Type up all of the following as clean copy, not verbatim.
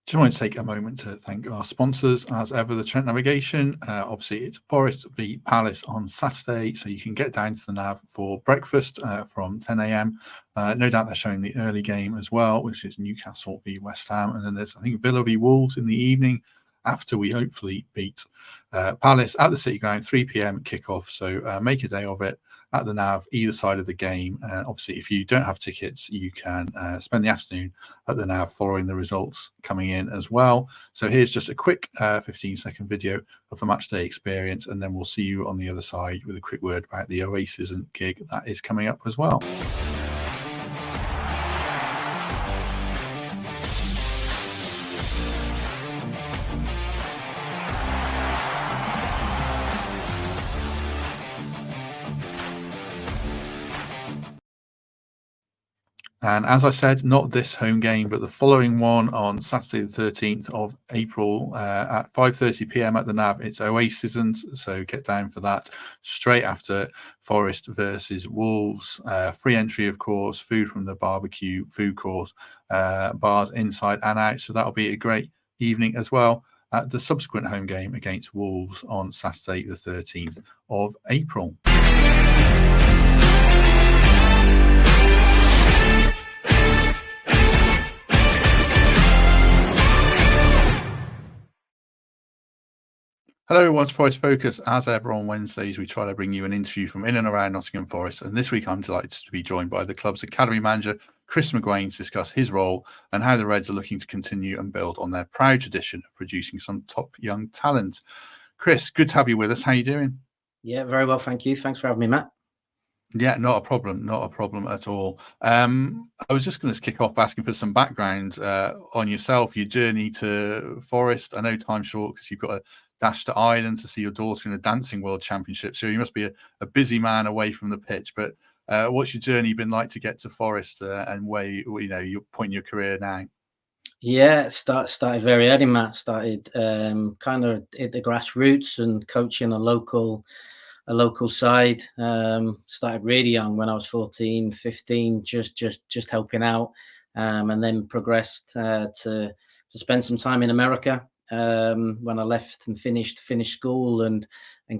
Just want to take a moment to thank our sponsors, as ever, the Trent Navigation. Obviously, it's Forest v Palace on Saturday, so you can get down to the Nav for breakfast from 10 a.m. No doubt they're showing the early game as well, which is Newcastle v West Ham. And then there's, I think, Villa v Wolves in the evening after we hopefully beat Palace at the City Ground, 3 p.m. kickoff. So make a day of it at the Nav, either side of the game. Obviously, if you don't have tickets, you can spend the afternoon at the Nav following the results coming in as well. So here's just a quick 15-second video of the matchday experience, and then we'll see you on the other side with a quick word about the Oasis gig that is coming up as well. And as I said, not this home game, but the following one on Saturday, the 13th of April at 5:30 p.m. at the Nav. It's Oasis, so get down for that straight after Forest versus Wolves. Free entry, of course, food from the barbecue food court, bars inside and out. So that'll be a great evening as well at the subsequent home game against Wolves on Saturday, the 13th of April. Hello, Watch Forest Focus. As ever on Wednesdays, we try to bring you an interview from in and around Nottingham Forest. And this week, I'm delighted to be joined by the club's academy manager, Chris Mcguane, to discuss his role and how the Reds are looking to continue and build on their proud tradition of producing some top young talent. Chris, good to have you with us. How are you doing? Yeah, very well, thank you. Thanks for having me, Matt. Yeah, not a problem at all. I was just going to kick off by asking for some background on yourself, your journey to Forest. I know time's short because you've got a dash to Ireland to see your daughter in the Dancing World Championship. So you must be a busy man away from the pitch. But what's your journey been like to get to Forest and where you're pointing your career now? Yeah, started very early, Matt. Started kind of at the grassroots and coaching a local side. Started really young when I was 14, 15, just helping out, and then progressed to spend some time in America. When I left and finished school and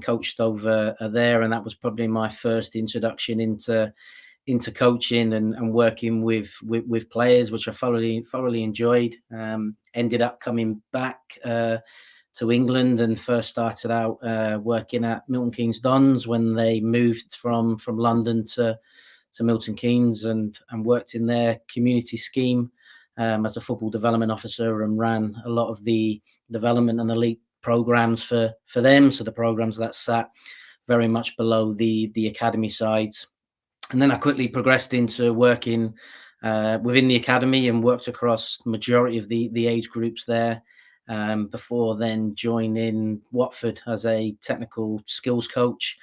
coached over there, and that was probably my first introduction into coaching and working with players, which I thoroughly enjoyed. Ended up coming back to England and first started out working at Milton Keynes Dons when they moved from London to Milton Keynes, and worked in their community scheme as a football development officer, and ran a lot of the development and elite programs for them. So the programs that sat very much below the academy sides. And then I quickly progressed into working within the academy and worked across the majority of the age groups there, before then joining Watford as a technical skills coach,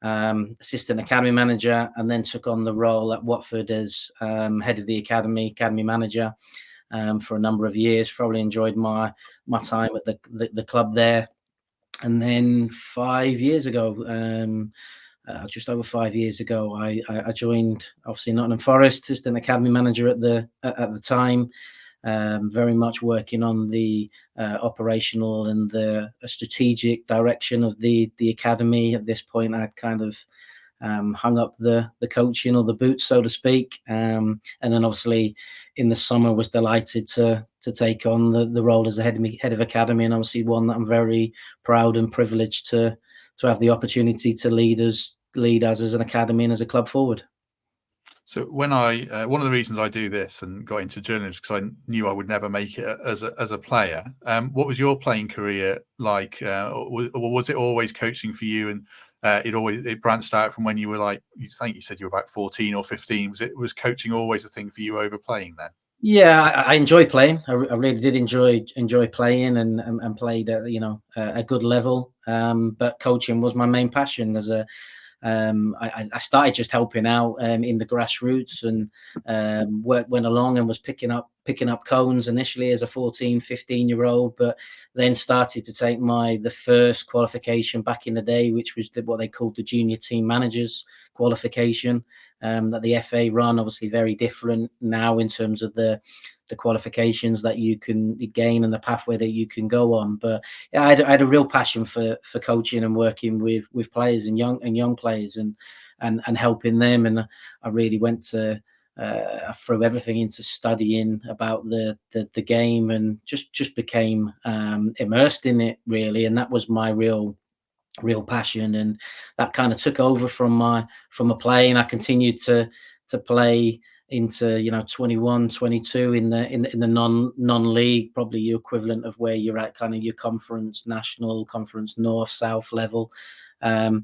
assistant academy manager, and then took on the role at Watford as head of the academy manager for a number of years. Thoroughly enjoyed my time at the club there. And then 5 years ago, just over 5 years ago, I joined, obviously, Nottingham Forest, assistant academy manager at the time, very much working on the operational and the strategic direction of the academy. At this point, I'd kind of hung up the coaching or the boots, so to speak, and then obviously in the summer was delighted to take on the role as a head of academy, and obviously one that I'm very proud and privileged to have the opportunity to lead us as an academy and as a club forward. So when I one of the reasons I do this and got into journalism because I knew I would never make it as a player. What was your playing career like? Or was it always coaching for you? And it branched out from when you were like, you said you were about 14 or 15. Was coaching always a thing for you over playing then? Yeah, I enjoy playing. I really did enjoy playing and played at a good level. But coaching was my main passion. I started just helping out in the grassroots, and went along and was picking up cones initially as a 14, 15-year-old, but then started to take the first qualification back in the day, which was what they called the junior team managers qualification, that the FA run. Obviously very different now in terms of the the qualifications that you can gain and the pathway that you can go on. But yeah, I had a real passion for coaching and working with players and young players and helping them. And I really went to I threw everything into studying about the game and just became immersed in it really. And that was my real passion, and that kind of took over from a playing. I continued to play into 21, 22 in the non-league, probably your equivalent of where you're at, kind of your conference, national conference, north south level. But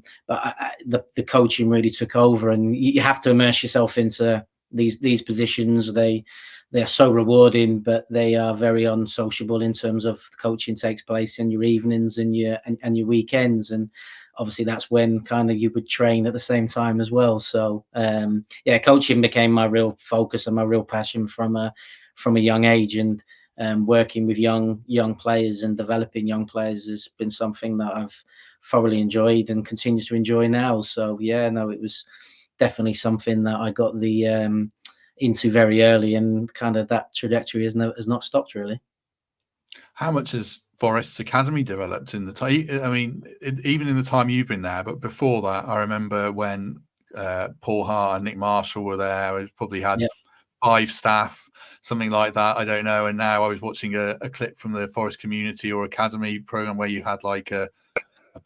the coaching really took over, and you have to immerse yourself into these positions. They are so rewarding, but they are very unsociable in terms of the coaching takes place in your evenings and your weekends. And obviously that's when kind of you would train at the same time as well. So yeah, coaching became my real focus and my real passion from a young age. And working with young players and developing young players has been something that I've thoroughly enjoyed and continue to enjoy now. So yeah, no, it was definitely something that I got into very early, and kind of that trajectory has not stopped really. How much has Forest's academy developed in the time? I mean, even in the time you've been there, but before that, I remember when Paul Hart and Nick Marshall were there. We probably had 5 staff, something like that. I don't know. And now I was watching a clip from the Forest Community or Academy program where you had like a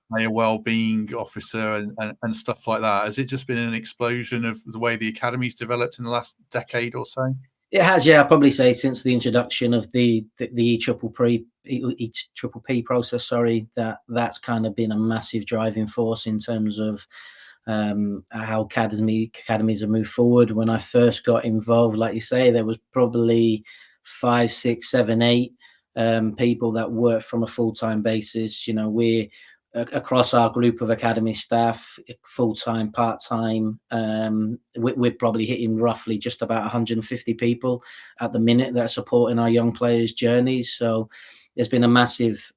player well-being officer and stuff like that. Has it just been an explosion of the way the academy's developed in the last decade or so? It has, yeah. I'd probably say since the introduction of the EPPP process, that's kind of been a massive driving force in terms of how academies have moved forward. When I first got involved, like you say, there was probably 5, 6, 7, 8 people that worked from a full-time basis. We're across our group of academy staff, full-time, part-time, we're probably hitting roughly just about 150 people at the minute that are supporting our young players' journeys. So there's been a massive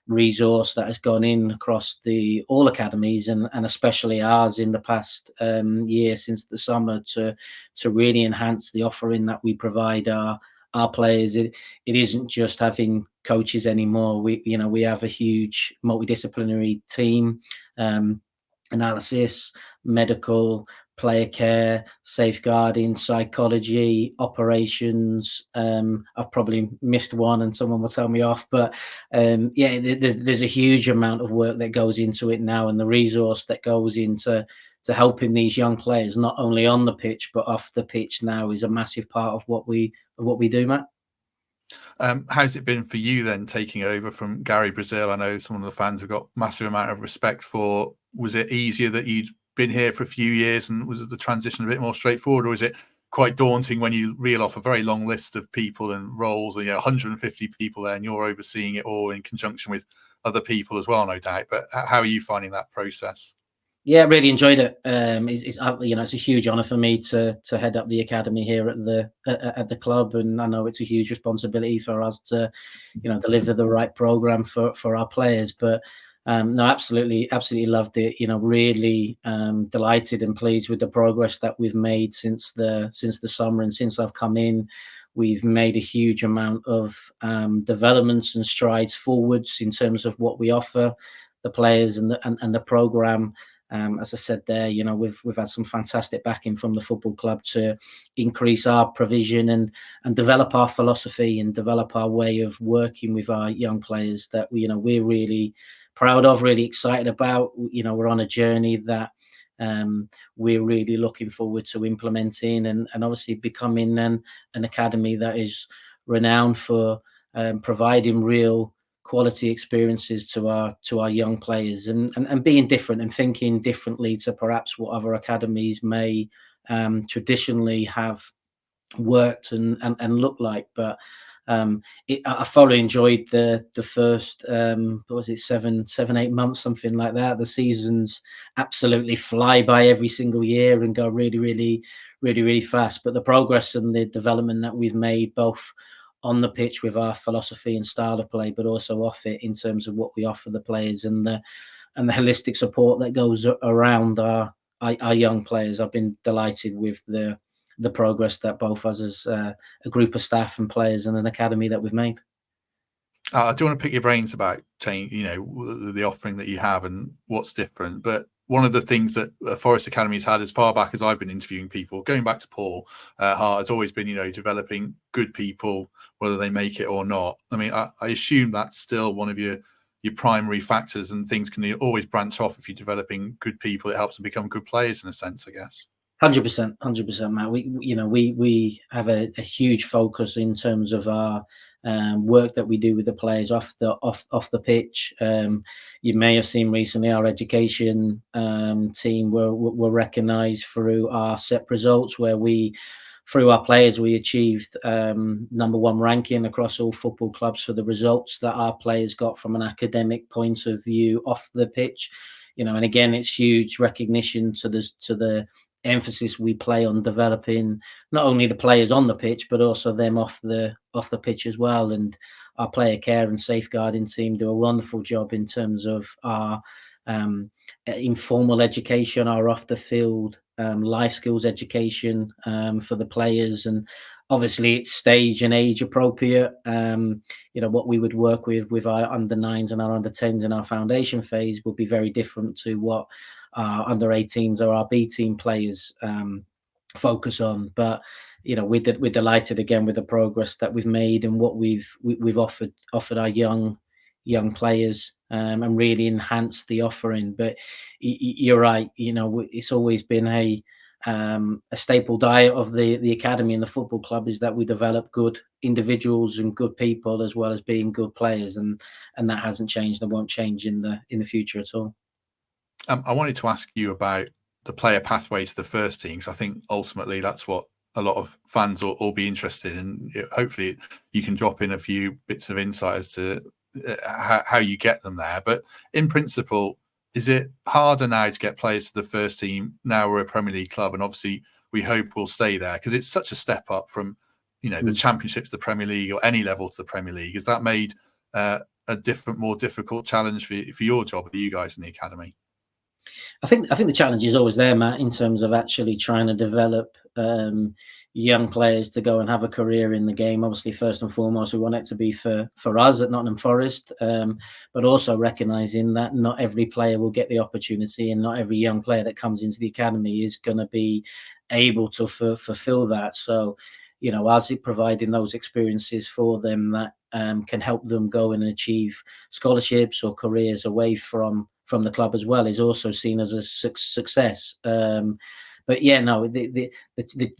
resource that has gone in across all academies and especially ours in the past year since the summer to really enhance the offering that we provide our players. It isn't just having coaches anymore. We have a huge multidisciplinary team, analysis, medical, player care, safeguarding, psychology, operations. I've probably missed one and someone will tell me off, but yeah, there's a huge amount of work that goes into it now, and the resource that goes into helping these young players not only on the pitch but off the pitch now is a massive part of what we do, Matt. How's it been for you then, taking over from Gary Brazil? I know some of the fans have got massive amount of respect for. Was it easier that you'd been here for a few years, and was the transition a bit more straightforward, or is it quite daunting when you reel off a very long list of people and roles, and 150 people there, and you're overseeing it all in conjunction with other people as well, no doubt? But how are you finding that process? Yeah, really enjoyed it. It's a huge honour for me to head up the academy here at the club, and I know it's a huge responsibility for us to, deliver the right program for our players. But no, absolutely loved it. Really delighted and pleased with the progress that we've made since the summer, and since I've come in. We've made a huge amount of developments and strides forwards in terms of what we offer the players and the program. As I said there, we've had some fantastic backing from the football club to increase our provision and develop our philosophy and develop our way of working with our young players that we're really proud of, really excited about. We're on a journey that we're really looking forward to implementing and obviously becoming an academy that is renowned for providing real quality experiences to our young players and being different and thinking differently to perhaps what other academies may traditionally have worked and looked like. But I thoroughly enjoyed the first what was it, 7-8 months, something like that. The seasons absolutely fly by every single year and go really fast, but the progress and the development that we've made both on the pitch with our philosophy and style of play, but also off it in terms of what we offer the players and the holistic support that goes around our young players. I've been delighted with the the progress that both us as a group of staff and players and an academy that we've made. I do want to pick your brains about change, the offering that you have and what's different. But one of the things that Forest Academy has had as far back as I've been interviewing people, going back to Paul Hart, has always been, developing good people, whether they make it or not. I mean, I assume that's still one of your primary factors, and things can always branch off if you're developing good people. It helps them become good players in a sense, I guess. 100%, Matt. We have a huge focus in terms of our work that we do with the players off the pitch. You may have seen recently our education team were recognised through our SEP results, where through our players, we achieved #1 ranking across all football clubs for the results that our players got from an academic point of view off the pitch. And again, it's huge recognition to the emphasis we play on developing not only the players on the pitch but also them off the pitch as well. And our player care and safeguarding team do a wonderful job in terms of our informal education, our off the field life skills education for the players. And obviously it's stage and age appropriate. What we would work with our under 9s and our under 10s in our foundation phase would be very different to what our under 18s or our B team players focus on. But we're delighted again with the progress that we've made and what we've offered our young players and really enhanced the offering. But you're right, it's always been a staple diet of the academy and the football club is that we develop good individuals and good people as well as being good players, and that hasn't changed and won't change in the future at all. I wanted to ask you about the player pathway to the first team, because I think ultimately that's what a lot of fans will be interested in. Hopefully you can drop in a few bits of insight as to how you get them there. But in principle, is it harder now to get players to the first team now we're a Premier League club, and obviously we hope we'll stay there, because it's such a step up from the Championship to the Premier League or any level to the Premier League? Has that made a more difficult challenge for your job, for you guys in the academy? I think the challenge is always there, Matt, in terms of actually trying to develop young players to go and have a career in the game. Obviously, first and foremost, we want it to be for us at Nottingham Forest, but also recognising that not every player will get the opportunity, and not every young player that comes into the academy is going to be able to fulfil that. So, as it providing those experiences for them that can help them go and achieve scholarships or careers away from the club as well is also seen as a success. But yeah, no, the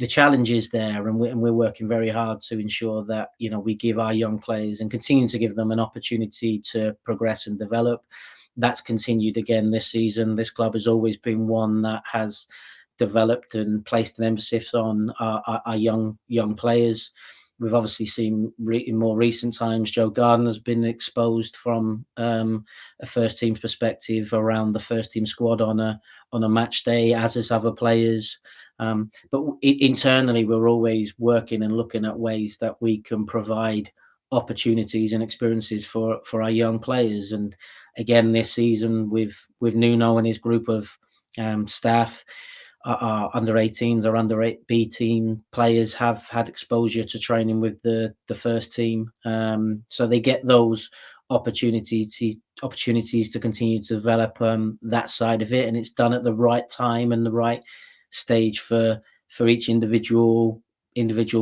challenge is there, and we're working very hard to ensure that we give our young players and continue to give them an opportunity to progress and develop. That's continued again this season. This club has always been one that has developed and placed an emphasis on our young players. We've obviously seen in more recent times, Joe Gardner's been exposed from a first team perspective around the first team squad on a match day, as is other players. But internally, we're always working and looking at ways that we can provide opportunities and experiences for our young players. And again, this season with Nuno and his group of staff, our under 18s or under 8 B team players have had exposure to training with the first team, so they get those opportunities to continue to develop that side of it, and it's done at the right time and the right stage for each individual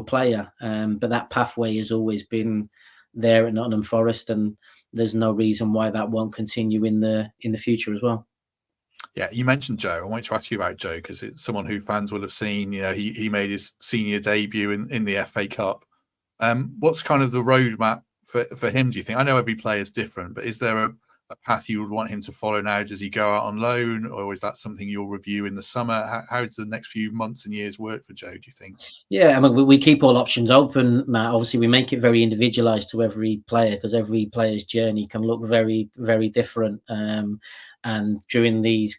player. But that pathway has always been there at Nottingham Forest, and there's no reason why that won't continue in the future as well. Yeah, you mentioned Joe. I wanted to ask you about Joe, because it's someone who fans will have seen. He made his senior debut in the FA Cup. What's kind of the roadmap for him, do you think? I know every player is different, but is there a path you would want him to follow now? Does he go out on loan, or is that something you'll review in the summer? How does the next few months and years work for Joe, do you think? Yeah, I mean, we keep all options open, Matt. Obviously, we make it very individualized to every player, because every player's journey can look very, very different. And during these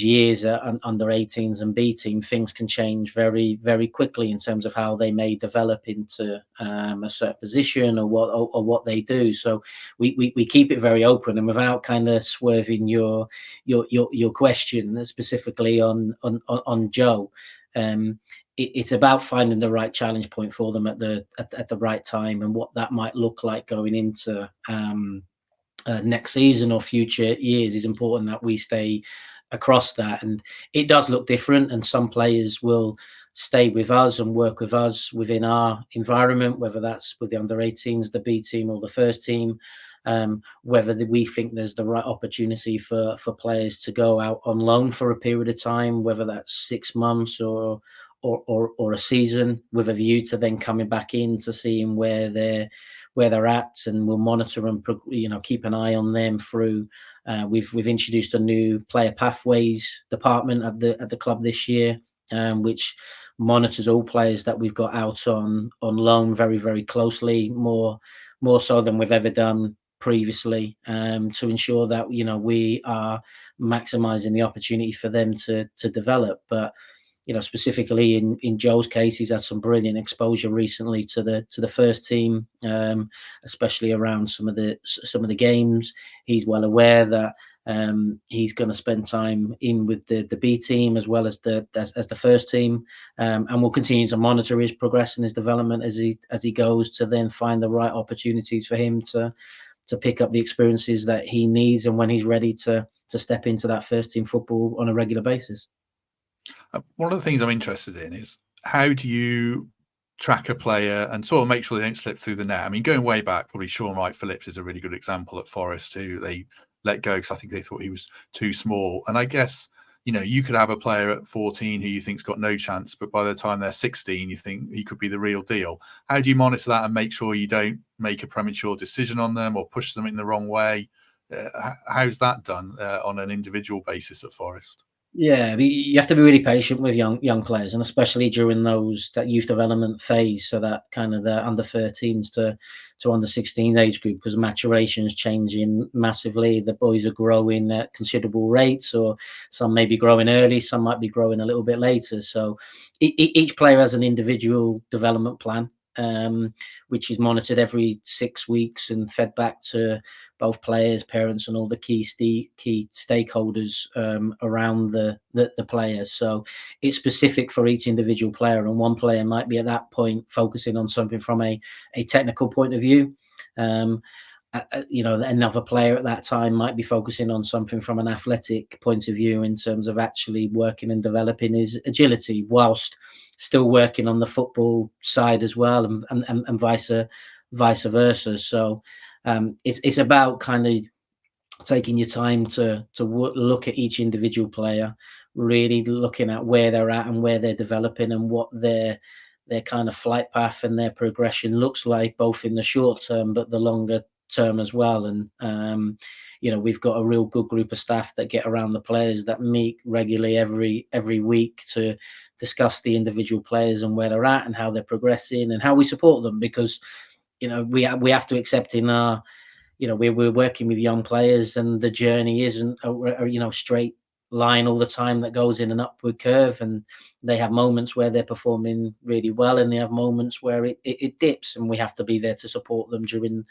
years under 18s and B team, things can change very, very quickly in terms of how they may develop into a certain position or what they do. So we keep it very open, and without kind of swerving your question specifically on Joe. it's about finding the right challenge point for them at the right time, and what that might look like going into next season or future years. Is important that we stay across that, and it does look different, and some players will stay with us and work with us within our environment, whether that's with the under-18s, the B team, or the first team. Whether we think there's the right opportunity for players to go out on loan for a period of time, whether that's 6 months or a season, with a view to then coming back in to seeing where they're at, and we'll monitor and keep an eye on them through. We've introduced a new player pathways department at the club this year, which monitors all players that we've got out on loan very, very closely, more so than we've ever done previously, to ensure that we are maximizing the opportunity for them to develop. But specifically in Joe's case, he's had some brilliant exposure recently to the first team, especially around some of the games. He's well aware that he's going to spend time in with the B team as well as the first team, and we'll continue to monitor his progress and his development as he goes, to then find the right opportunities for him to pick up the experiences that he needs, and when he's ready to step into that first team football on a regular basis. One of the things I'm interested in is, how do you track a player and sort of make sure they don't slip through the net? I mean, going way back, probably Sean Wright-Phillips is a really good example at Forest, who they let go because I think they thought he was too small. And I guess, you could have a player at 14 who you think's got no chance, but by the time they're 16, you think he could be the real deal. How do you monitor that and make sure you don't make a premature decision on them or push them in the wrong way? How's that done on an individual basis at Forest? Yeah, you have to be really patient with young players, and especially during that youth development phase, so that kind of the under 13s to under 16 age group, because maturation is changing massively. The boys are growing at considerable rates, or some may be growing early, some might be growing a little bit later. So each player has an individual development plan, which is monitored every 6 weeks and fed back to both players, parents, and all the key stakeholders around the players. So it's specific for each individual player, and one player might be at that point focusing on something from a technical point of view. Another player at that time might be focusing on something from an athletic point of view, in terms of actually working and developing his agility, whilst still working on the football side as well, and vice versa. So it's about kind of taking your time to look at each individual player, really looking at where they're at and where they're developing, and what their kind of flight path and their progression looks like, both in the short term but the longer term as well. And we've got a real good group of staff that get around the players, that meet regularly every week to discuss the individual players and where they're at and how they're progressing and how we support them, because we have to accept in our we're working with young players, and the journey isn't a straight line all the time that goes in an upward curve, and they have moments where they're performing really well, and they have moments where it dips, and we have to be there to support them during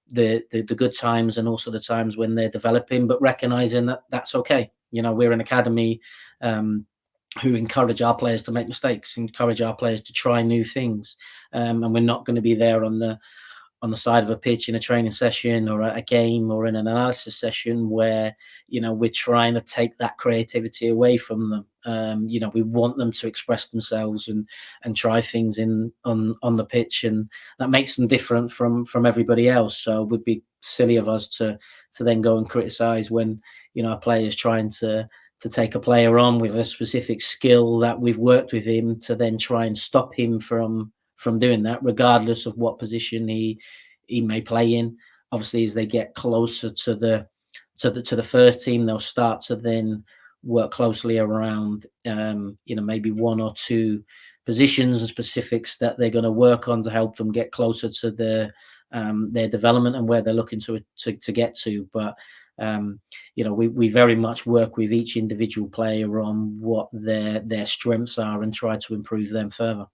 the good times, and also the times when they're developing, but recognizing that that's okay. We're an academy who encourage our players to make mistakes, encourage our players to try new things, and we're not going to be there on the side of a pitch in a training session or a game or in an analysis session where we're trying to take that creativity away from them. We want them to express themselves and try things on the pitch, and that makes them different from everybody else. So it would be silly of us to then go and criticize when a player is trying to take a player on with a specific skill that we've worked with him, to then try and stop him from doing that, regardless of what position he may play in. Obviously, as they get closer to the first team, they'll start to then work closely around maybe one or two positions and specifics that they're going to work on to help them get closer to their development and where they're looking to get to. But we very much work with each individual player on what their strengths are and try to improve them further.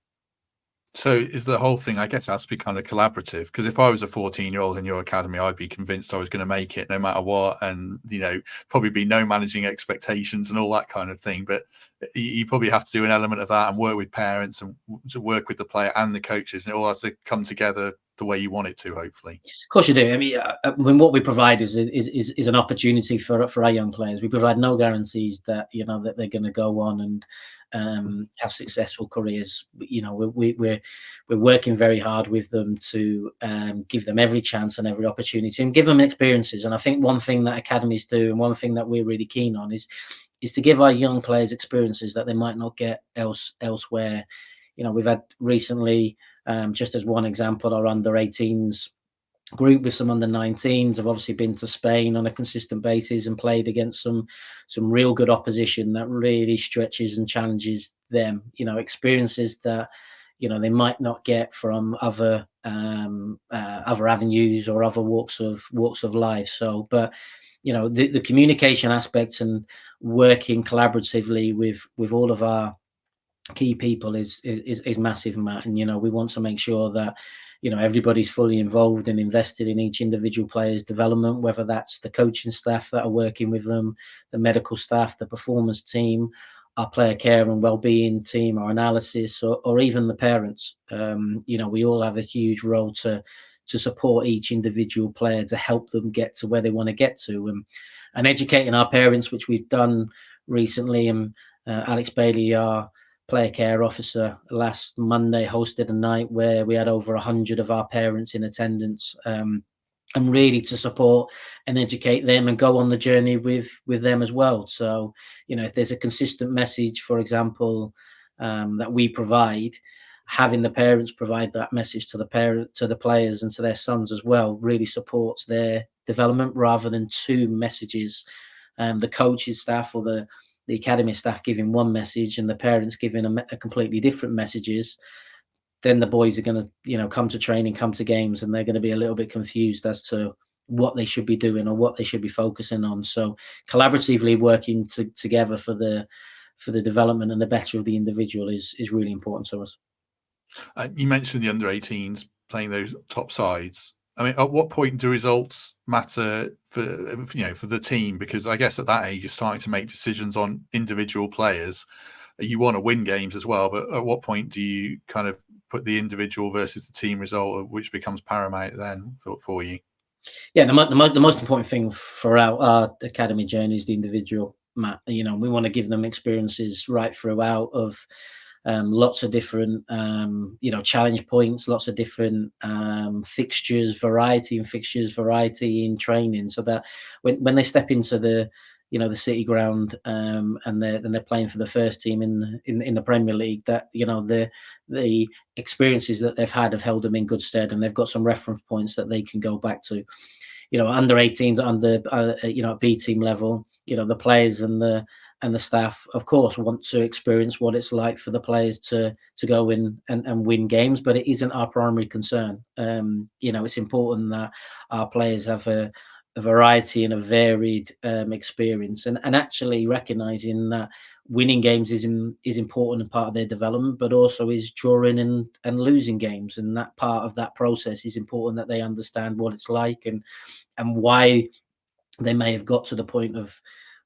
So is the whole thing, I guess, has to be kind of collaborative, because if I was a 14-year-old in your academy, I'd be convinced I was going to make it no matter what, and probably be no managing expectations and all that kind of thing. But you probably have to do an element of that and work with parents and to work with the player and the coaches, and it all has to come together the way you want it to, hopefully. Of course you do. I mean, what we provide is an opportunity for our young players. We provide no guarantees that that they're going to go on and have successful careers. We're working very hard with them to give them every chance and every opportunity and give them experiences. And I think one thing that academies do, and one thing that we're really keen on, is to give our young players experiences that they might not get elsewhere. We've had recently, just as one example, our under-18s group with some under-19s have obviously been to Spain on a consistent basis and played against some real good opposition that really stretches and challenges them. Experiences that they might not get from other avenues or other walks of life. So, but the communication aspects and working collaboratively with all of our key people is massive, Matt. And we want to make sure that everybody's fully involved and invested in each individual player's development, whether that's the coaching staff that are working with them, the medical staff, the performance team, our player care and well-being team, our analysis, or even the parents. We all have a huge role to support each individual player to help them get to where they want to get to, and educating our parents, which we've done recently. And Alex Bailey, our player care officer, last Monday hosted a night where we had over 100 of our parents in attendance, and really to support and educate them and go on the journey with them as well. So, if there's a consistent message, for example, that we provide, having the parents provide that message to the players and to their sons as well, really supports their development, rather than two messages. The coaching staff or the academy staff giving one message and the parents giving a completely different messages. Then the boys are going to, come to training, come to games, and they're going to be a little bit confused as to what they should be doing or what they should be focusing on. So collaboratively working together for the development and the better of the individual is really important to us. You mentioned the under-18s playing those top sides. I mean, at what point do results matter for the team? Because I guess at that age, you're starting to make decisions on individual players. You want to win games as well, but at what point do you kind of put the individual versus the team result, which becomes paramount then for you? Yeah, the most important thing for our academy journey is the individual, Matt. We want to give them experiences right throughout of lots of different challenge points, lots of different fixtures, variety in training, so that when they step into the city ground and they're playing for the first team in the Premier League, that the experiences that they've had have held them in good stead, and they've got some reference points that they can go back to. Under 18s, under B team level, the players and the staff, of course, want to experience what it's like for the players to go in and win games, but it isn't our primary concern. It's important that our players have a variety and a varied experience, and actually recognizing that winning games is important and part of their development, but also is drawing and losing games, and that part of that process is important, that they understand what it's like and why they may have got to the point of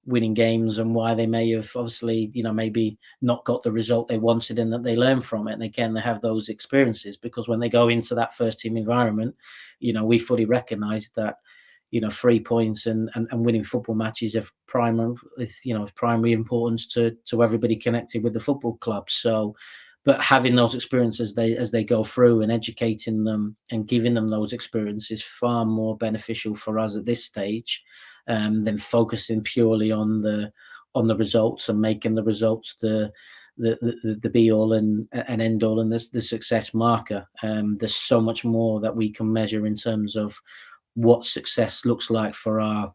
winning games, and why they may have obviously maybe not got the result they wanted, and that they learn from it. And again, they have those experiences, because when they go into that first team environment, we fully recognize that 3 points and winning football matches of primary importance to everybody connected with the football club. So, but having those experiences as they go through, and educating them and giving them those experiences, far more beneficial for us at this stage than focusing purely on the results and making the results the be all and end all and the success marker. There's so much more that we can measure in terms of what success looks like for our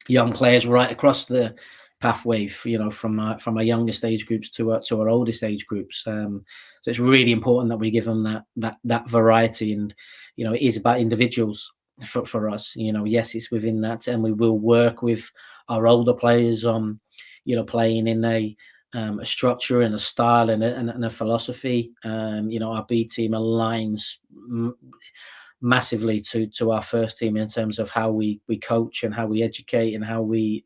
young players right across the pathway, from our youngest age groups to our oldest age groups. So it's really important that we give them that variety, and it is about individuals for us. Yes, it's within that, and we will work with our older players on playing in a structure and a style and a philosophy. Our B team aligns massively to our first team in terms of how we coach and how we educate and how we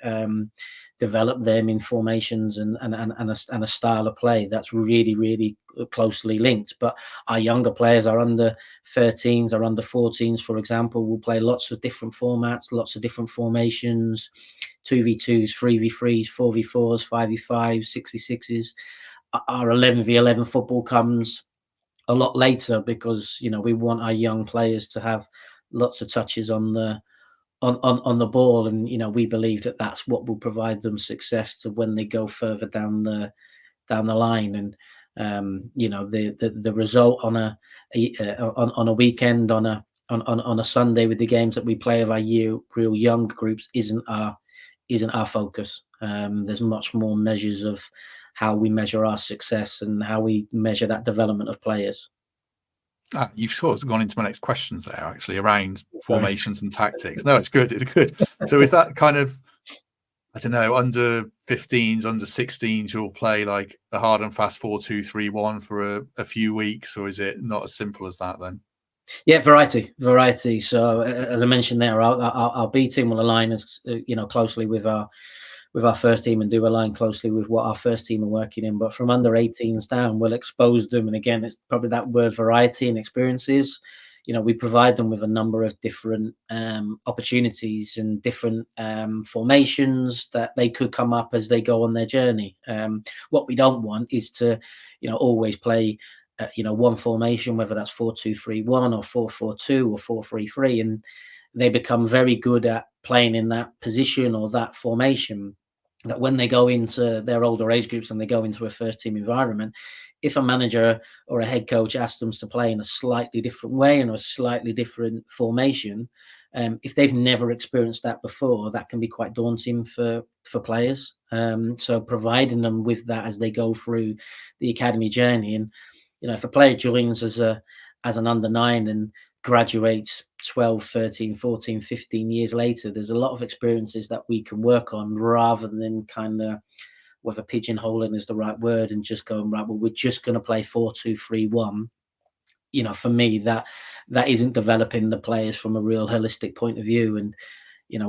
develop them in formations and a style of play that's really, really closely linked. But our younger players, our under 13s, our under 14s, for example, will play lots of different formats, lots of different formations, 2v2s, 3v3s, 4v4s, 5v5s, 6v6s. Our 11v11 football comes a lot later because we want our young players to have lots of touches on the ball, and we believe that that's what will provide them success to when they go further down the line. And the result on a weekend, on a Sunday with the games that we play of our real young groups isn't our focus. There's much more measures of how we measure our success and how we measure that development of players. You've sort of gone into my next questions there, actually, around formations and tactics. No, it's good. It's good. So is that kind of, I don't know, under 15s, under 16s, you'll play like a hard and fast 4-2-3-1 for a few weeks, or is it not as simple as that then? Yeah, variety. So as I mentioned there, our B team will align as closely with our first team and do align closely with what our first team are working in. But from under 18s down, we'll expose them. And again, it's probably that word variety and experiences. We provide them with a number of different opportunities and different formations that they could come up as they go on their journey. What we don't want is to, always play one formation, whether that's 4-2-3-1 or 4-4-2 or 4-3-3, and they become very good at playing in that position or that formation, that when they go into their older age groups and they go into a first team environment, if a manager or a head coach asks them to play in a slightly different way and a slightly different formation, if they've never experienced that before, that can be quite daunting for players. So providing them with that as they go through the academy journey, and if a player joins as an under 9 and graduates 12, 13, 14, 15 years later, there's a lot of experiences that we can work on rather than kind of, whether pigeonholing is the right word, and just going, right, well, we're just going to play 4-2-3-1. For me, that isn't developing the players from a real holistic point of view. And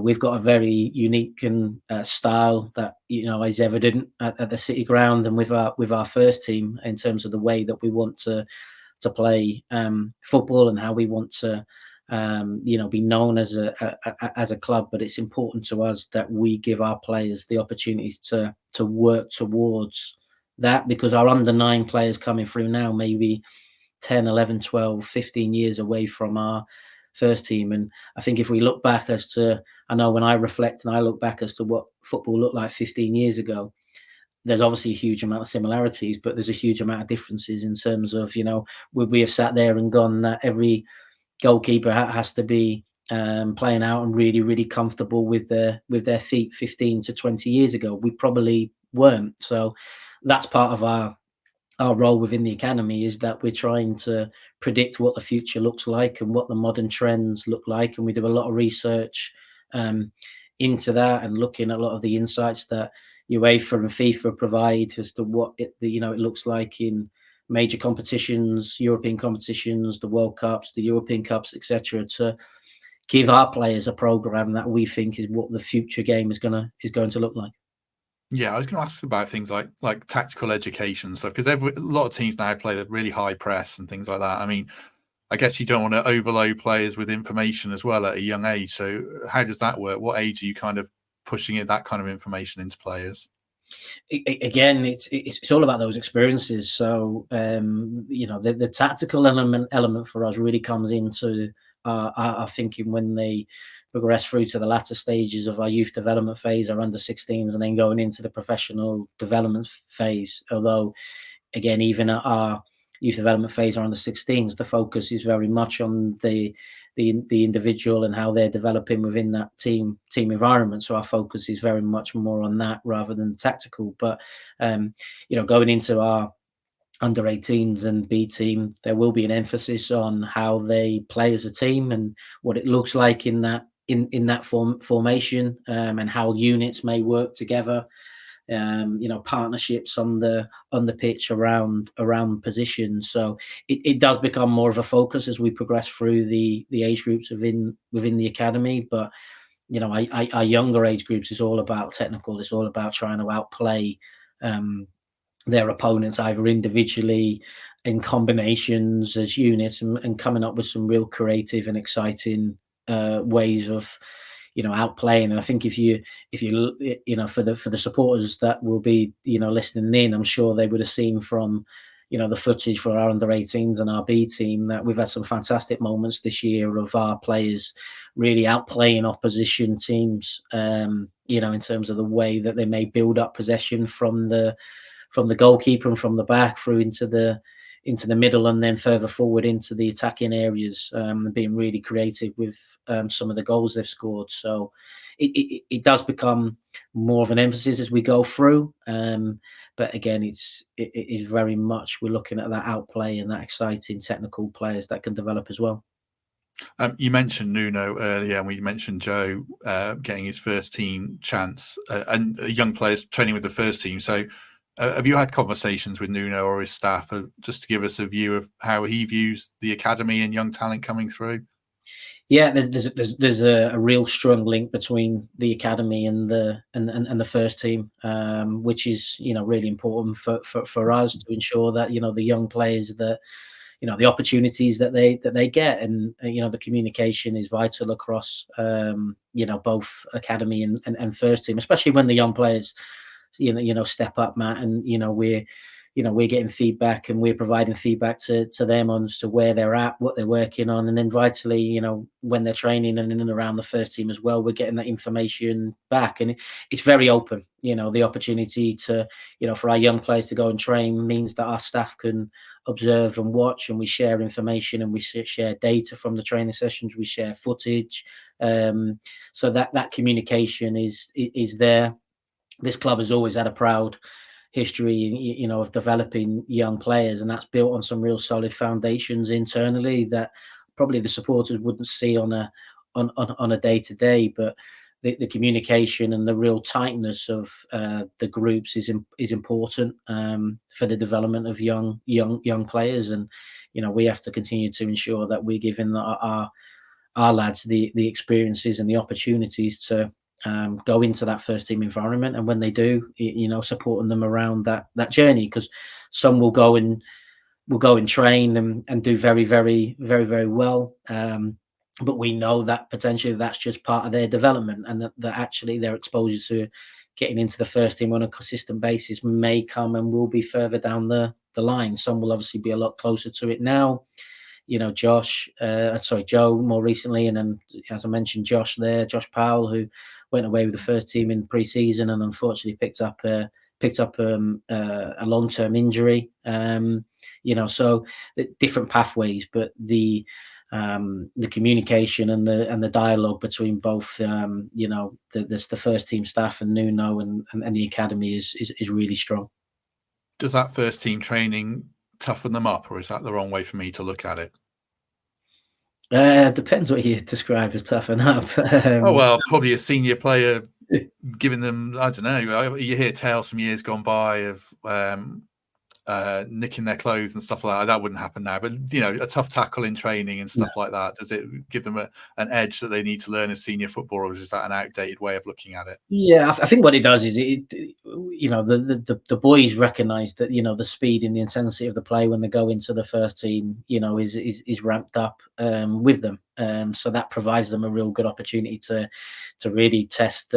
we've got a very unique and style that is evident at the City Ground and with our first team in terms of the way that we want to play football and how we want to be known as a club. But it's important to us that we give our players the opportunities to work towards that, because our under 9 players coming through now may be 10, 11, 12, 15 years away from our first team. And I think if we look back I know when I reflect and I look back as to what football looked like 15 years ago, there's obviously a huge amount of similarities, but there's a huge amount of differences in terms of, we have sat there and gone that every goalkeeper has to be playing out and really, really comfortable with their feet 15 to 20 years ago. We probably weren't. So that's part of our role within the academy, is that we're trying to predict what the future looks like and what the modern trends look like. And we do a lot of research into that and looking at a lot of the insights that UEFA and FIFA provide as to what it looks like in major competitions, European competitions, the World Cups, the European Cups, etc., to give our players a program that we think is what the future game is going to look like. Yeah, I was going to ask about things like tactical education stuff, because a lot of teams now play the really high press and things like that. I mean, I guess you don't want to overload players with information as well at a young age. So how does that work? What age are you kind of pushing that kind of information into players? Again, it's all about those experiences. So the tactical element for us really comes into our thinking when they progress through to the latter stages of our youth development phase, our under 16s, and then going into the professional development phase. Although, again, even at our youth development phase or under 16s, the focus is very much on the individual and how they're developing within that team environment. So our focus is very much more on that rather than tactical. But going into our under 18s and B team, there will be an emphasis on how they play as a team and what it looks like in that formation, and how units may work together. partnerships on the pitch around positions. So it does become more of a focus as we progress through the age groups within the academy. But our younger age groups is all about technical. It's all about trying to outplay their opponents, either individually, in combinations, as units, and coming up with some real creative and exciting ways of outplaying. And I think if you for the supporters that will be listening in, I'm sure they would have seen from the footage for our under 18s and our B team that we've had some fantastic moments this year of our players really outplaying opposition teams, in terms of the way that they may build up possession from the goalkeeper and from the back through into the middle, and then further forward into the attacking areas, being really creative with some of the goals they've scored. So it does become more of an emphasis as we go through. But again, it is very much, we're looking at that outplay and that exciting technical players that can develop as well. You mentioned Nuno earlier, and we mentioned Joe getting his first team chance, and young players training with the first team. So have you had conversations with Nuno or his staff just to give us a view of how he views the academy and young talent coming through? Yeah, there's a real strong link between the academy and the first team, which is really important for us to ensure that the young players, that the opportunities that they get, and the communication is vital across both academy and first team, especially when the young players step up, Matt, and we're getting feedback, and we're providing feedback to them on to where they're at, what they're working on, and then vitally, when they're training and in and around the first team as well, we're getting that information back, and it's very open. The opportunity to, for our young players to go and train means that our staff can observe and watch, and we share information, and we share data from the training sessions, we share footage, so that communication is there. This club has always had a proud history, of developing young players, and that's built on some real solid foundations internally that probably the supporters wouldn't see on a day-to-day. But the communication and the real tightness of the groups is important for the development of young players, and we have to continue to ensure that we're giving our lads the experiences and the opportunities to go into that first team environment, and when they do, supporting them around that journey, because some will go and train and do very, very, very, very well, but we know that potentially that's just part of their development, and that actually their exposure to getting into the first team on a consistent basis may come and will be further down the line. Some will obviously be a lot closer to it now. Joe more recently, and then, as I mentioned, Josh Powell, who went away with the first team in pre-season and unfortunately picked up a long-term injury. So different pathways, but the communication and the dialogue between both, the first team staff and Nuno and the academy is really strong. Does that first team training toughen them up, or is that the wrong way for me to look at it? Depends what you describe as toughen up. Probably a senior player giving them, I don't know, you hear tales from years gone by of nicking their clothes and stuff like that. That wouldn't happen now, but a tough tackle in training and stuff like that, does it give them an edge that they need to learn as senior footballers, or is that an outdated way of looking at it? Yeah, I think what it does is the boys recognize that the speed and the intensity of the play when they go into the first team is ramped up with them, so that provides them a real good opportunity to really test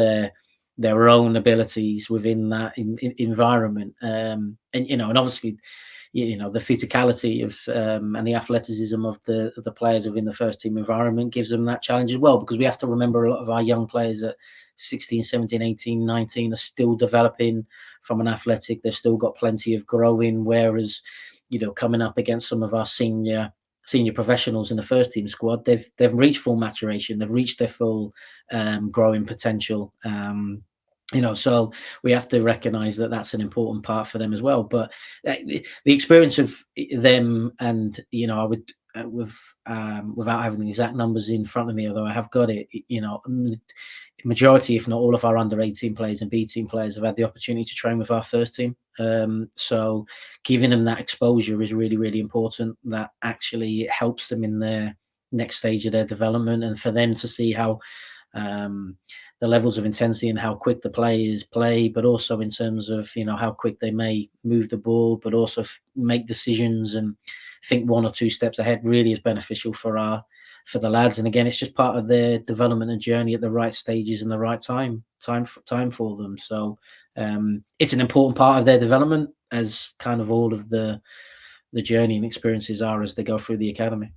their own abilities within that environment, and obviously the physicality of and the athleticism of the players within the first team environment gives them that challenge as well, because we have to remember a lot of our young players at 16, 17, 18, 19 are still developing from an athletic. They've still got plenty of growing, whereas coming up against some of our senior professionals in the first team squad, they've reached full maturation, they've reached their full growing potential. So we have to recognize that that's an important part for them as well. But the experience of them, and without having the exact numbers in front of me, although I have got it, majority, if not all of our under 18 players and B team players have had the opportunity to train with our first team. So giving them that exposure is really, really important. That actually it helps them in their next stage of their development, and for them to see how the levels of intensity and how quick the players play, but also in terms of how quick they may move the ball, but also make decisions and think 1 or 2 steps ahead, really is beneficial for the lads. And again, it's just part of their development and journey at the right stages and the right time for them. So it's an important part of their development, as kind of all of the journey and experiences are as they go through the academy.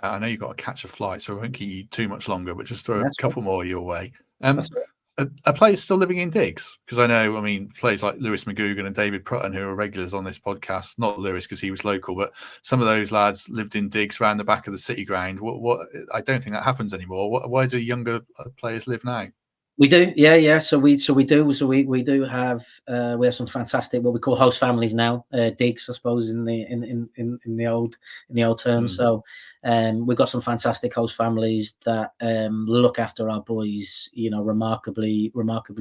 I know you've got to catch a flight, so I won't keep you too much longer, but just throw a That's couple more your way. That's Are players still living in digs? Because I know, players like Lewis Mcguane and David Prutton, who are regulars on this podcast, not Lewis because he was local, but some of those lads lived in digs around the back of the city ground. What I don't think that happens anymore. Why do younger players live now? We do, yeah. So we do have we have some fantastic what we call host families now, digs, I suppose, in the old term. So we've got some fantastic host families that look after our boys, remarkably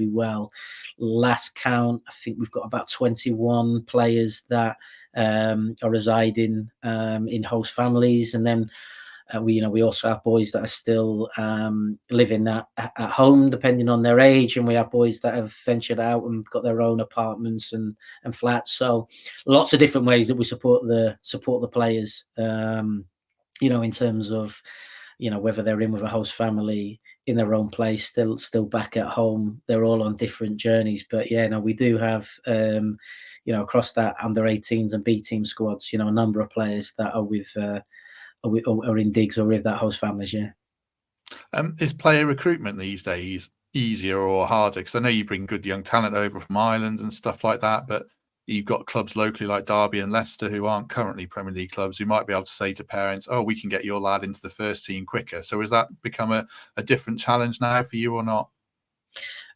well. Last count, I think we've got about 21 players that are residing in host families, and then we also have boys that are still living at home, depending on their age, and we have boys that have ventured out and got their own apartments and flats. So lots of different ways that we support the players. In terms of whether they're in with a host family, in their own place, still back at home. They're all on different journeys, but we do have across that under 18s and B team squads, a number of players that are with. Or in digs or with that host families, yeah. Is player recruitment these days easier or harder? Because I know you bring good young talent over from Ireland and stuff like that, but you've got clubs locally like Derby and Leicester who aren't currently Premier League clubs who might be able to say to parents, "Oh, we can get your lad into the first team quicker." So has that become a different challenge now for you or not?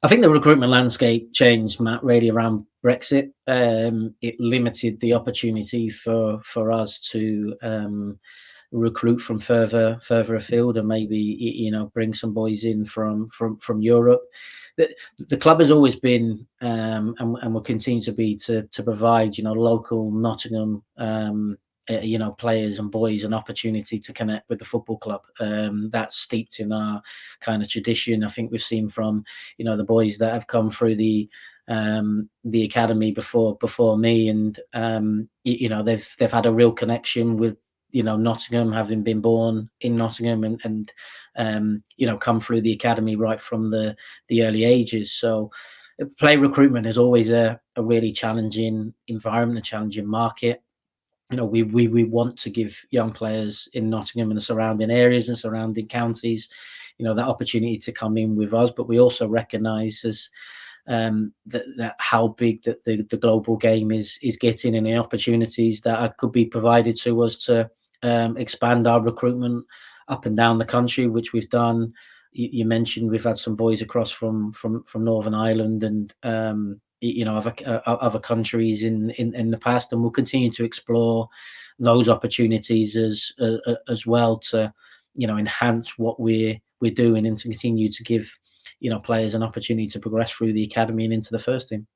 I think the recruitment landscape changed, Matt, really around Brexit. It limited the opportunity for us to recruit from further afield, and maybe bring some boys in from Europe. The club has always been and will continue to be to provide local Nottingham players and boys an opportunity to connect with the football club. That's steeped in our kind of tradition. I think we've seen from the boys that have come through the academy before me, and they've had a real connection with Nottingham, having been born in Nottingham and come through the academy right from the early ages. So player recruitment is always a really challenging environment, a challenging market. We want to give young players in Nottingham and the surrounding areas and surrounding counties, that opportunity to come in with us. But we also recognise as that how big that the global game is getting, and the opportunities that could be provided to us to expand our recruitment up and down the country, which we've done. You mentioned we've had some boys across from Northern Ireland and other countries in the past, and we'll continue to explore those opportunities as well to enhance what we're doing, and to continue to give players an opportunity to progress through the academy and into the first team.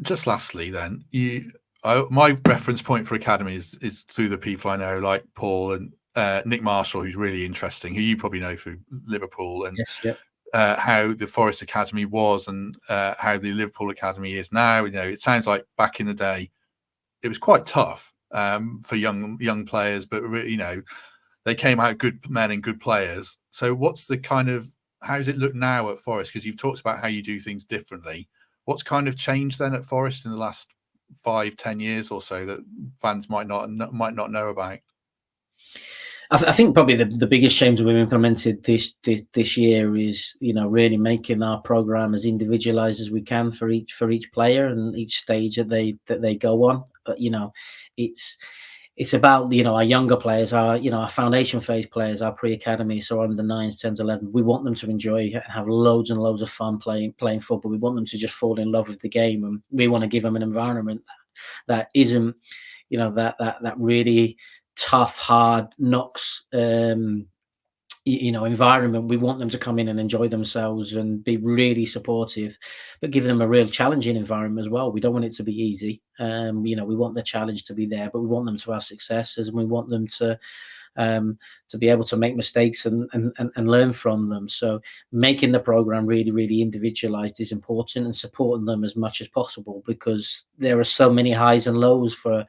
Just lastly, then, my reference point for academy is through the people I know, like Paul and Nick Marshall, who's really interesting, who you probably know through Liverpool, and yes, yep. How the Forest Academy was and how the Liverpool Academy is now. It sounds like back in the day it was quite tough for young players, but they came out good men and good players. So what's the kind of, how does it look now at Forest? Because you've talked about how you do things differently. What's kind of changed then at Forest in the last 5-10 years or so that fans might not know about? I think probably the biggest change we've implemented this year is really making our program as individualized as we can for each player and each stage that they go on. But it's about our younger players, our foundation phase players, our pre-academy, so under 9s, 10s, 11s. We want them to enjoy and have loads and loads of fun playing football. We want them to just fall in love with the game, and we want to give them an environment that isn't that really tough, hard knocks, environment. We want them to come in and enjoy themselves and be really supportive, but give them a real challenging environment as well. We don't want it to be easy. We want the challenge to be there, but we want them to have successes, and we want them to be able to make mistakes and learn from them. So making the program really, really individualized is important, and supporting them as much as possible, because there are so many highs and lows for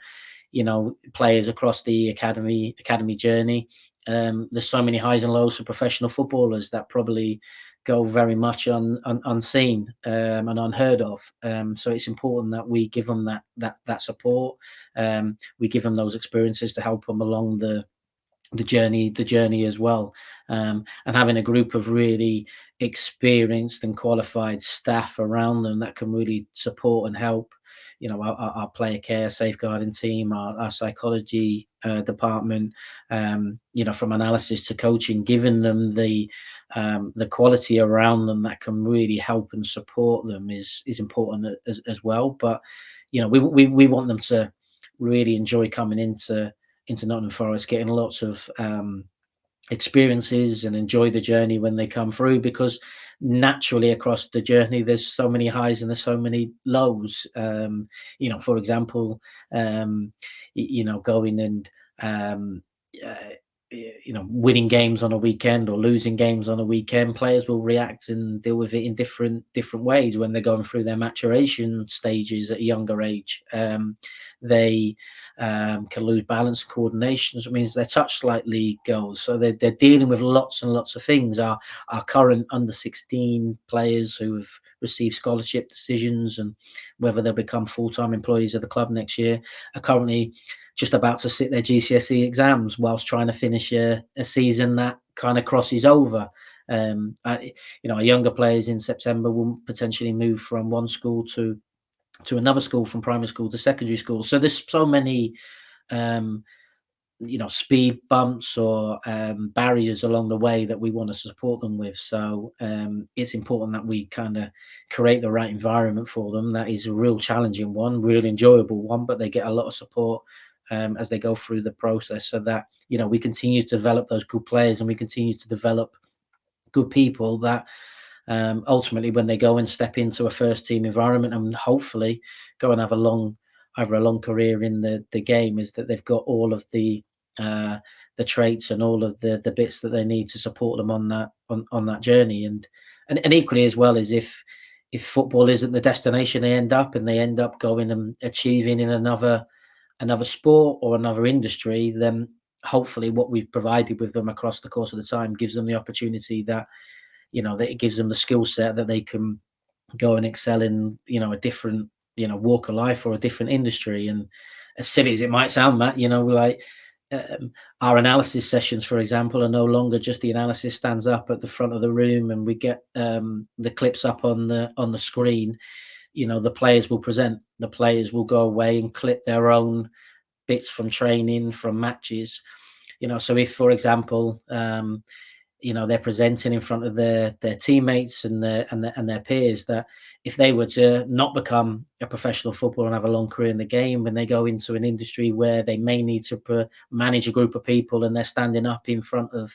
players across the academy journey. There's so many highs and lows for professional footballers that probably go very much unseen and unheard of. So it's important that we give them that support. We give them those experiences to help them along the journey as well. And having a group of really experienced and qualified staff around them that can really support and help. Our player care safeguarding team, our psychology department, from analysis to coaching, giving them the quality around them that can really help and support them is important as well. But we want them to really enjoy coming into Nottingham Forest, getting lots of experiences and enjoy the journey when they come through, because naturally across the journey there's so many highs and there's so many lows. For example, going and winning games on a weekend or losing games on a weekend, players will react and deal with it in different ways when they're going through their maturation stages at a younger age. They can lose balance, coordination, which means their touch slightly goes. So they're dealing with lots and lots of things. Our current under 16 players who have received scholarship decisions and whether they'll become full-time employees of the club next year are currently just about to sit their GCSE exams whilst trying to finish a season that kind of crosses over. Our younger players in September will potentially move from one school to another school, from primary school to secondary school. So there's so many speed bumps or barriers along the way that we want to support them with. So it's important that we kind of create the right environment for them. That is a real challenging one, real enjoyable one, but they get a lot of support as they go through the process, so that we continue to develop those good players, and we continue to develop good people that ultimately, when they go and step into a first team environment and hopefully go and have either a long career in the game, is that they've got all of the traits and all of the bits that they need to support them on that journey. And equally as well, is if football isn't the destination they end up, and they end up going and achieving in another sport or another industry, then hopefully what we've provided with them across the course of the time gives them the opportunity that that it gives them the skill set that they can go and excel in a different walk of life or a different industry. And as silly as it might sound, Matt, like our analysis sessions, for example, are no longer just the analysis stands up at the front of the room and we get the clips up on the screen. The players will present, the players will go away and clip their own bits from training, from matches. So if, for example, they're presenting in front of their teammates and their peers, that if they were to not become a professional footballer and have a long career in the game, when they go into an industry where they may need to manage a group of people and they're standing up in front of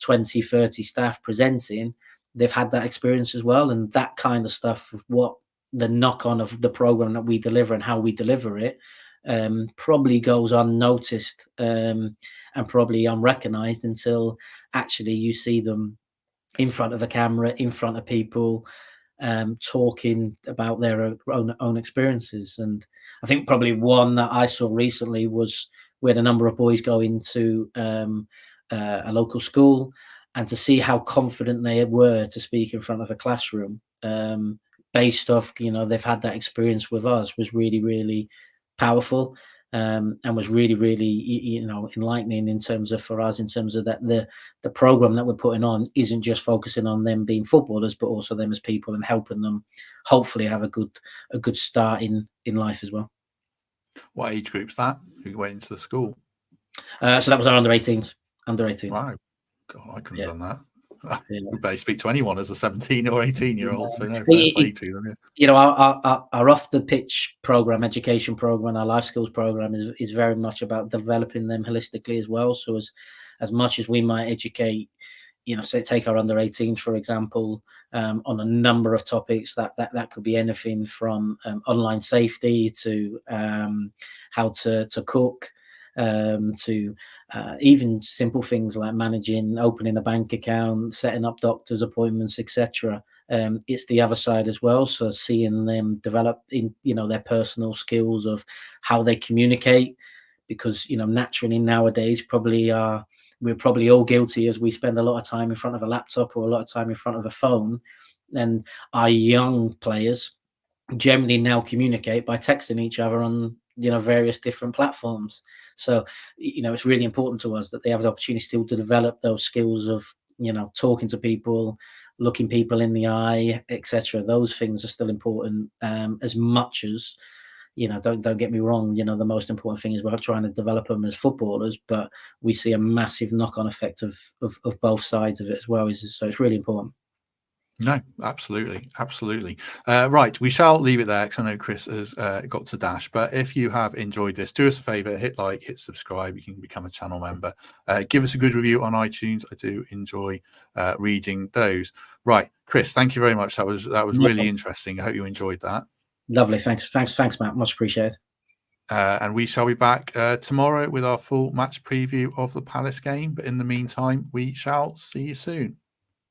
20, 30 staff presenting, they've had that experience as well. And that kind of stuff, what the knock-on of the program that we deliver and how we deliver it, probably goes unnoticed and probably unrecognized until actually you see them in front of a camera, in front of people, talking about their own experiences. And I think probably one that I saw recently was we had a number of boys go into a local school, and to see how confident they were to speak in front of a classroom, based off they've had that experience with us, was really, really powerful, and was really, really enlightening in terms of, for us, in terms of that the program that we're putting on isn't just focusing on them being footballers, but also them as people, and helping them hopefully have a good start in life as well. What age group's that? Who went into the school? So that was our under 18s. Wow, God, I couldn't have done that. You better speak to anyone as a 17 or 18-year-old. So no, fair play to them. Yeah. You know, our off the pitch program, education program, our life skills program is very much about developing them holistically as well. So as much as we might educate, you know, say take our under 18s for example, on a number of topics that could be anything from online safety to how to cook, to even simple things like managing, opening a bank account, setting up doctor's appointments, etc. It's the other side as well. So seeing them develop in, you know, their personal skills of how they communicate, because, you know, naturally nowadays we're probably all guilty as we spend a lot of time in front of a laptop or a lot of time in front of a phone. And our young players generally now communicate by texting each other on, you know, various different platforms. So, you know, it's really important to us that they have the opportunity still to develop those skills of, you know, talking to people, looking people in the eye, etc. Those things are still important, as much as, you know, don't get me wrong, you know, the most important thing is we're trying to develop them as footballers, but we see a massive knock-on effect of both sides of it as well. So it's really important. No, absolutely, absolutely. Right, we shall leave it there because I know Chris has got to dash. But if you have enjoyed this, do us a favour, hit like, hit subscribe. You can become a channel member. Give us a good review on iTunes. I do enjoy reading those. Right, Chris, thank you very much. That was really interesting. I hope you enjoyed that. Lovely. Thanks, Matt. Much appreciated. And we shall be back tomorrow with our full match preview of the Palace game. But in the meantime, we shall see you soon.